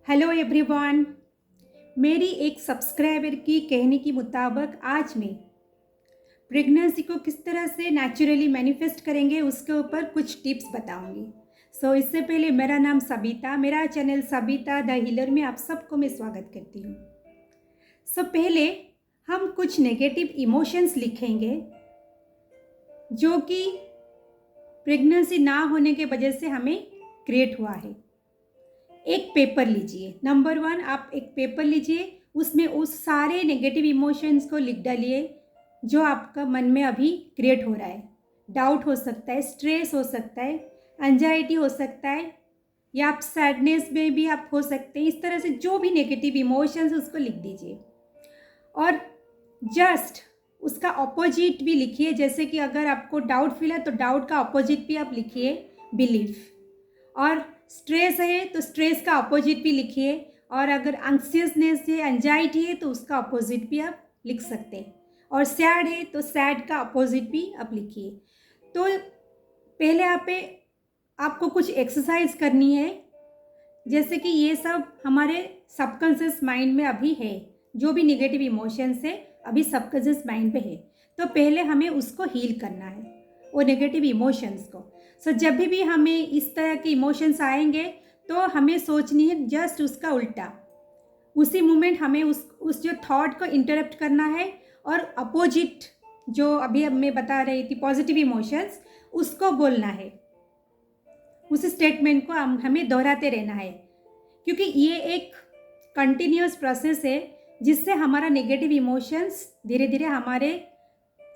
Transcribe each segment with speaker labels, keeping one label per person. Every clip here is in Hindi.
Speaker 1: Hello everyone. मेरी एक सब्सक्राइबर की कहने के मुताबिक आज मैं प्रेगनेंसी को किस तरह से नेचुरली मैनिफेस्ट करेंगे उसके ऊपर कुछ टिप्स बताऊंगी। इससे पहले मेरा नाम सबिता, मेरा चैनल सबिता द हीलर में आप सबको मैं स्वागत करती हूँ। पहले हम कुछ नेगेटिव इमोशंस लिखेंगे जो कि प्रेगनेंसी ना होने के वजह से हमें क्रिएट हुआ है। एक पेपर लीजिए, नंबर 1 आप एक पेपर लीजिए, उसमें उस सारे नेगेटिव इमोशंस को लिख डालिए जो आपका मन में अभी क्रिएट हो रहा है। डाउट हो सकता है, स्ट्रेस हो सकता है, एंजाइटी हो सकता है, या आप सैडनेस में भी आप हो सकते हैं। इस तरह से जो भी नेगेटिव इमोशंस उसको लिख दीजिए और जस्ट उसका अपोजिट भी लिखिए। जैसे कि अगर आपको डाउट फील है तो डाउट का अपोजिट भी आप लिखिए बिलीफ, और स्ट्रेस है तो स्ट्रेस का अपोजिट भी लिखिए, और अगर एंग्जियसनेस है, एंजाइटी है तो उसका अपोजिट भी आप लिख सकते हैं, और सैड है तो सैड का अपोजिट भी आप लिखिए। तो पहले आपको कुछ एक्सरसाइज करनी है, जैसे कि ये सब हमारे सबकॉन्शियस माइंड में अभी है, जो भी नेगेटिव इमोशंस है अभी सबकॉन्शियस माइंड पे है। तो पहले हमें उसको हील करना है, वो नेगेटिव इमोशंस को। जब भी हमें इस तरह के इमोशंस आएंगे तो हमें सोचनी है जस्ट उसका उल्टा। उसी मोमेंट हमें उस जो थॉट को इंटरप्ट करना है, और अपोजिट जो अभी अब मैं बता रही थी पॉजिटिव इमोशंस, उसको बोलना है। उस स्टेटमेंट को हमें दोहराते रहना है, क्योंकि ये एक कंटिन्यूअस प्रोसेस है जिससे हमारा नेगेटिव इमोशंस धीरे धीरे हमारे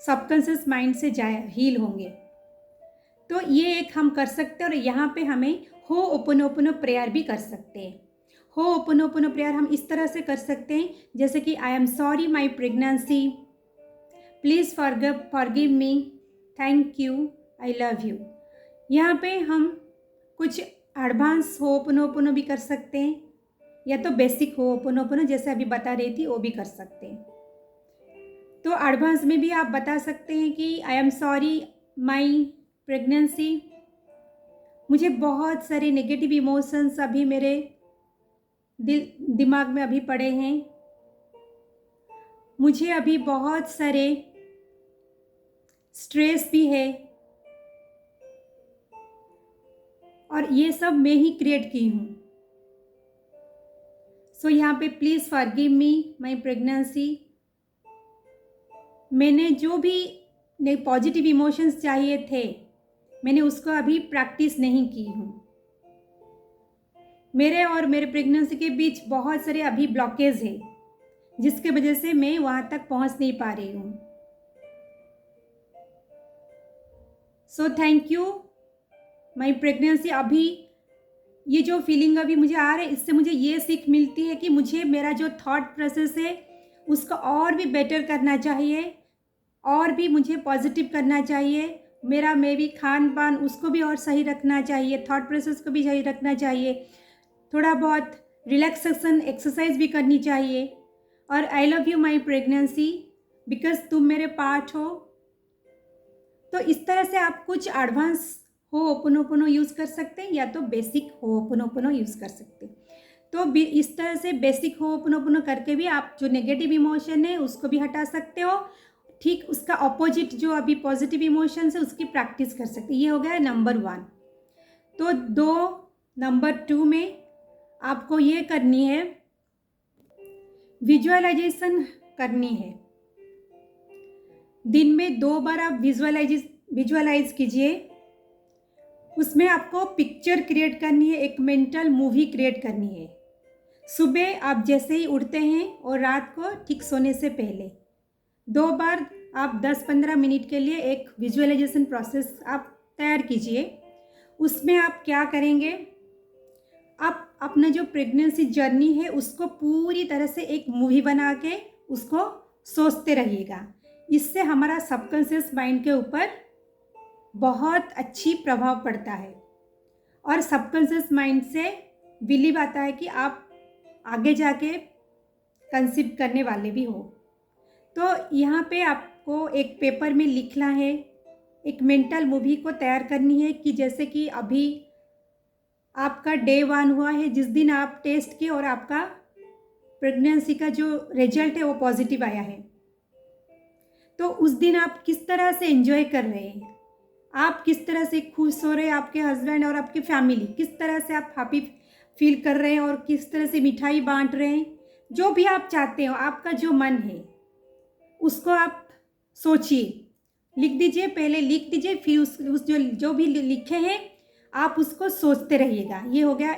Speaker 1: सबकॉन्शियस माइंड से हील होंगे। तो ये एक हम कर सकते हैं, और यहाँ पे हमें होओपोनोपोनो प्रेयर भी कर सकते हैं। होओपोनोपोनो प्रेयर हम इस तरह से कर सकते हैं, जैसे कि I am sorry my pregnancy, please forgive me, thank you, I love you. यहाँ पे हम कुछ एडवांस होओपोनोपोनो भी कर सकते हैं, या तो बेसिक होओपोनोपोनो जैसे अभी बता रही थी वो भी कर सकते हैं। तो एडवांस में भी आप बता सकते हैं कि I am sorry my pregnancy, मुझे बहुत सारे नेगेटिव इमोशंस अभी मेरे दिमाग में अभी पड़े हैं, मुझे अभी बहुत सारे स्ट्रेस भी है, और ये सब मैं ही क्रिएट की हूँ। यहाँ पे please forgive me my pregnancy, मैंने जो भी पॉजिटिव इमोशंस चाहिए थे मैंने उसको अभी प्रैक्टिस नहीं की हूँ। मेरे और मेरे प्रेगनेंसी के बीच बहुत सारे अभी ब्लॉकेज है, जिसके वजह से मैं वहाँ तक पहुँच नहीं पा रही हूँ। Thank you my pregnancy. अभी ये जो फीलिंग अभी मुझे आ रहा है, इससे मुझे ये सीख मिलती है कि मुझे मेरा जो थॉट प्रोसेस है उसको और भी बेटर करना चाहिए, और भी मुझे पॉजिटिव करना चाहिए। मैं भी खान पान उसको भी और सही रखना चाहिए, थॉट प्रोसेस को भी सही रखना चाहिए, थोड़ा बहुत रिलैक्सेशन एक्सरसाइज भी करनी चाहिए। और I love you my pregnancy, because तुम मेरे पार्ट हो। तो इस तरह से आप कुछ एडवांस होओपोनोपोनो यूज़ कर सकते हैं, या तो बेसिक होओपोनोपोनो यूज़ कर सकते हैं। तो इस तरह से बेसिक होओपोनोपोनो करके भी आप जो नेगेटिव इमोशन है उसको भी हटा सकते हो, ठीक उसका ऑपोजिट जो अभी पॉजिटिव इमोशंस है उसकी प्रैक्टिस कर सकते हैं। ये हो गया नंबर 1। तो नंबर 2 में आपको ये करनी है, विजुअलाइजेशन करनी है। दिन में 2 बार आप विजुअलाइज कीजिए। उसमें आपको पिक्चर क्रिएट करनी है, एक मेंटल मूवी क्रिएट करनी है। सुबह आप जैसे ही उठते हैं और रात को ठीक सोने से पहले 2 बार आप 10-15 मिनट के लिए एक विजुअलाइजेशन प्रोसेस आप तैयार कीजिए। उसमें आप क्या करेंगे, आप अपना जो प्रेगनेंसी जर्नी है उसको पूरी तरह से एक मूवी बना के उसको सोचते रहिएगा। इससे हमारा सबकॉन्शियस माइंड के ऊपर बहुत अच्छी प्रभाव पड़ता है, और सबकॉन्शियस माइंड से बिलीव आता है कि आप आगे जाके कंसीव करने वाले भी हो। तो यहाँ पे आपको एक पेपर में लिखना है, एक मेंटल मूवी को तैयार करनी है कि जैसे कि अभी आपका डे 1 हुआ है, जिस दिन आप टेस्ट किए और आपका प्रेगनेंसी का जो रिजल्ट है वो पॉजिटिव आया है। तो उस दिन आप किस तरह से एंजॉय कर रहे हैं, आप किस तरह से खुश हो रहे हैं, आपके हस्बैंड और आपकी फैमिली किस तरह से आप हैप्पी फील कर रहे हैं और किस तरह से मिठाई बांट रहे हैं। जो भी आप चाहते हो, आपका जो मन है उसको आप सोचिए, लिख दीजिए, पहले लिख दीजिए, फिर उस जो भी लिखे हैं आप उसको सोचते रहिएगा। ये हो गया।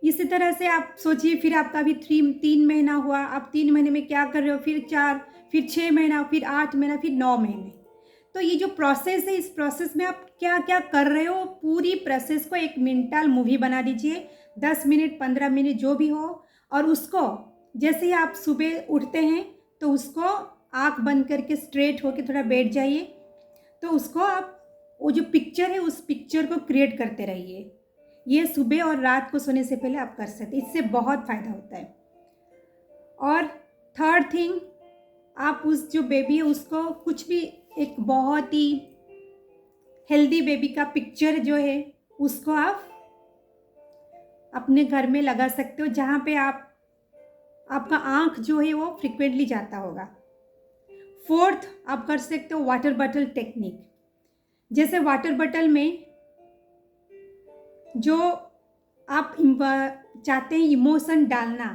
Speaker 1: इसी तरह से आप सोचिए, फिर आपका अभी 3 महीना हुआ, आप 3 महीने में क्या कर रहे हो, फिर 4, फिर 6 महीना, फिर 8 महीना, फिर 9 महीने। तो ये जो प्रोसेस है, इस प्रोसेस में आप क्या क्या कर रहे हो, पूरी प्रोसेस को एक मेंटल मूवी बना दीजिए, 10 मिनट 15 मिनट जो भी हो। और उसको जैसे ही आप सुबह उठते हैं तो उसको आँख बंद करके स्ट्रेट होकर थोड़ा बैठ जाइए। तो उसको आप वो जो पिक्चर है उस पिक्चर को क्रिएट करते रहिए। ये सुबह और रात को सोने से पहले आप कर सकते हैं, इससे बहुत फ़ायदा होता है। और थर्ड थिंग, आप उस जो बेबी है उसको कुछ भी एक बहुत ही हेल्दी बेबी का पिक्चर जो है उसको आप अपने घर में लगा सकते हो, जहाँ पे आपका आँख जो है वो फ्रिक्वेंटली जाता होगा। फोर्थ, आप कर सकते हो वाटर बॉटल टेक्निक। जैसे वाटर बॉटल में जो आप चाहते हैं इमोशन डालना,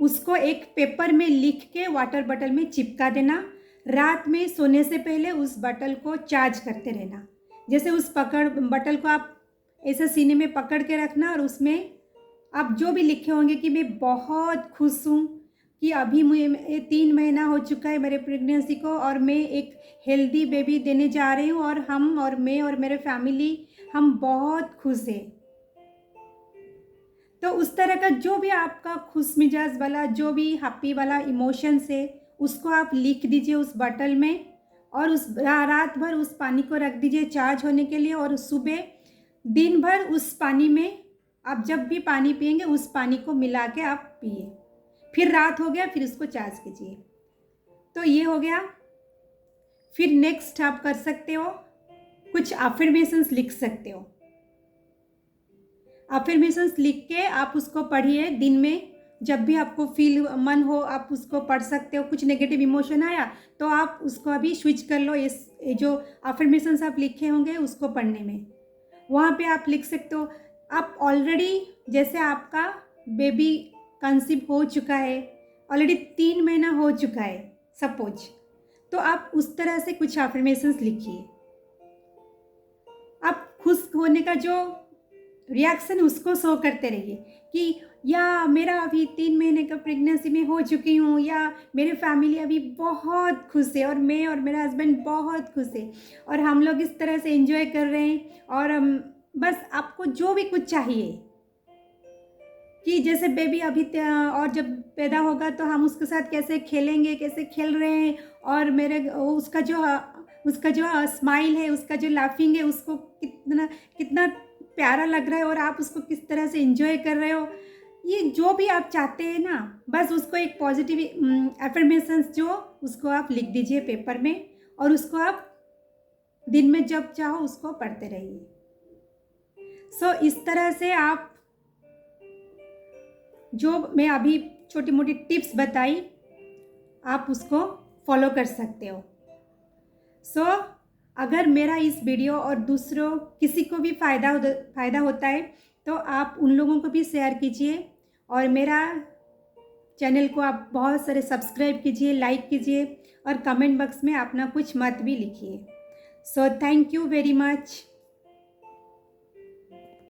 Speaker 1: उसको एक पेपर में लिख के वाटर बॉटल में चिपका देना। रात में सोने से पहले उस बॉटल को चार्ज करते रहना। जैसे उस बॉटल को आप ऐसे सीने में पकड़ के रखना और उसमें आप जो भी लिखे होंगे कि मैं बहुत खुश हूँ कि अभी मुझे 3 महीना हो चुका है मेरे प्रेगनेंसी को और मैं एक हेल्दी बेबी देने जा रही हूँ और हम और मैं और मेरे फैमिली हम बहुत खुश हैं। तो उस तरह का जो भी आपका खुश मिजाज वाला जो भी हैप्पी वाला इमोशंस है उसको आप लिख दीजिए उस बॉटल में और उस रात भर उस पानी को रख दीजिए चार्ज होने के लिए। और सुबह दिन भर उस पानी में आप जब भी पानी पिएंगे उस पानी को मिला के आप पिए। फिर रात हो गया, फिर उसको चार्ज कीजिए। तो ये हो गया। फिर नेक्स्ट आप कर सकते हो, कुछ अफर्मेशंस लिख सकते हो। अफर्मेशंस लिख के आप उसको पढ़िए दिन में, जब भी आपको मन हो आप उसको पढ़ सकते हो। कुछ नेगेटिव इमोशन आया तो आप उसको अभी स्विच कर लो, ये जो अफर्मेशंस आप लिखे होंगे उसको पढ़ने में। वहाँ पे आप लिख सकते हो आप ऑलरेडी, जैसे आपका बेबी कंसीव हो चुका है, ऑलरेडी 3 महीना हो चुका है सपोज, तो आप उस तरह से कुछ अफर्मेशंस लिखिए। आप खुश होने का जो रिएक्शन उसको शो करते रहिए कि या मेरा अभी 3 महीने का प्रेगनेंसी में हो चुकी हूँ, या मेरे फैमिली अभी बहुत खुश है और मैं और मेरा हस्बैंड बहुत खुश है और हम लोग इस तरह से एंजॉय कर रहे हैं। और बस आपको जो भी कुछ चाहिए कि जैसे बेबी अभी और जब पैदा होगा तो हम उसके साथ कैसे खेलेंगे, कैसे खेल रहे हैं, और उसका जो स्माइल है, उसका जो लाफिंग है, उसको कितना प्यारा लग रहा है और आप उसको किस तरह से एंजॉय कर रहे हो। ये जो भी आप चाहते हैं ना, बस उसको एक पॉजिटिव एफर्मेशंस जो उसको आप लिख दीजिए पेपर में और उसको आप दिन में जब चाहो उसको पढ़ते रहिए। सो इस तरह से आप जो मैं अभी छोटी मोटी टिप्स बताई आप उसको फॉलो कर सकते हो। सो अगर मेरा इस वीडियो और दूसरों किसी को भी फ़ायदा होता है तो आप उन लोगों को भी शेयर कीजिए और मेरा चैनल को आप बहुत सारे सब्सक्राइब कीजिए, लाइक कीजिए और कमेंट बॉक्स में अपना कुछ मत भी लिखिए। So thank you very much.